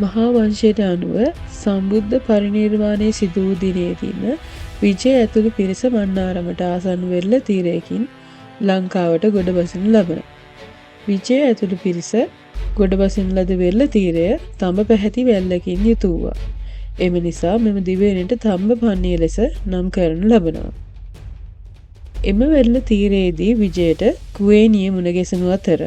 මහා වංශයට අනුව සම්බුද්ධ පරිනිර්වාණය සිදු වූ දිනේදීම විජය ඇතුළු පිරිස මන්නාරමට ආසන්න වෙරළ තීරයකින් ලංකාවට ගොඩ බසිනු ලබන. විජය ඇතුළු පිරිස ගොඩ බසින ලද වෙරළ තීරය තඹ පැහැති වැල්ලකින් යුතු වූවා. එම නිසා මෙම දිවයිනට තඹ පන්නිය ලෙස නම් කරනු ලබනවා. එම වෙරළ තීරයේදී විජයට කුවේණිය මුණ ගැසෙනු අතර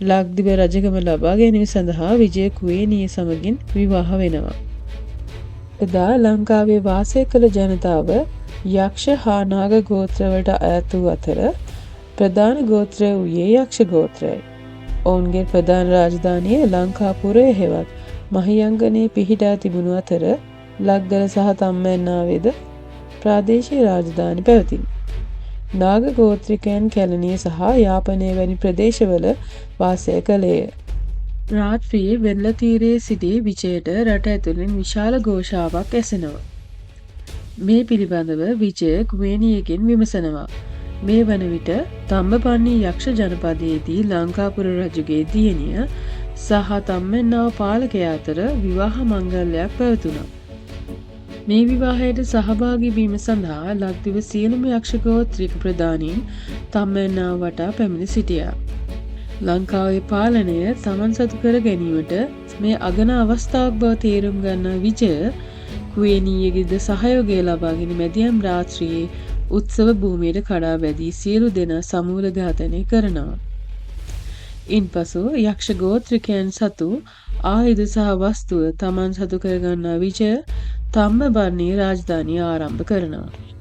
ලක්දිව රජකම ලබා ගැනීම සඳහා විජය කුවේණිය සමගින් විවාහ වෙනවා. එදා ලංකාවේ වාසය කළ ජනතාව යක්ෂ හා නාග ගෝත්‍රවලට අයත් වූ අතර ප්‍රධාන ගෝත්‍රය වූයේ යක්ෂ ගෝත්‍රයයි. ඔවුන්ගේ ප්‍රධාන රාජධානිය ලංකාපුරය හෙවත් මහියංගනයේ පිහිටා තිබුණු අතර ලක්ගල සහ තම්මැන්නාවේද ප්‍රාදේශීය රාජධානි පැවතිණි. නාග ගෝත්‍රිකයන් කැලණිය සහ යාපනය වැනි ප්‍රදේශවල වාසය කළේය. රාත්‍රියේ වෙරළ තීරයේ සිටි විජයට රට ඇතුළෙන් විශාල ഘോഷාවක් ඇසෙනවා. මේ පිළිබඳව විජය කුවේණියගෙන් විමසනවා. මේ වන විට තම්බපන්නි යක්ෂ ජනපදයේදී ලංකාපුර රජුගේ දියණිය සහ තම්මැන්නාව පාලකයා අතර විවාහ මංගල්‍යයක් පැවතුණා. මේ විවාහයට සහභාගී වීම සඳහා ලක්දිව සියලුම යක්ෂ ගෝත්‍රික ප්‍රධානීන් තම්මැන්නාව වටා පැමිණ සිටියා. ලංකාවේ පාලනය තමන් සතු කර ගැනීමට මේ අගන අවස්ථාවක් බව තේරුම් ගන්නා විජය කුවේණියගේද සහයෝගය ලබාගෙන මැදියම් රාත්‍රියේ උත්සව භූමියට කඩා වැදී සියලු දෙනා සමූල ඝාතනය කරනවා. ඉන්පසු යක්ෂ ගෝත්‍රිකයන් සතු ආයුධ සහ වස්තුව තමන් සතු කරගන්නා විජය තම්බපන්නි රාජධානිය ආරම්භ කරනවා.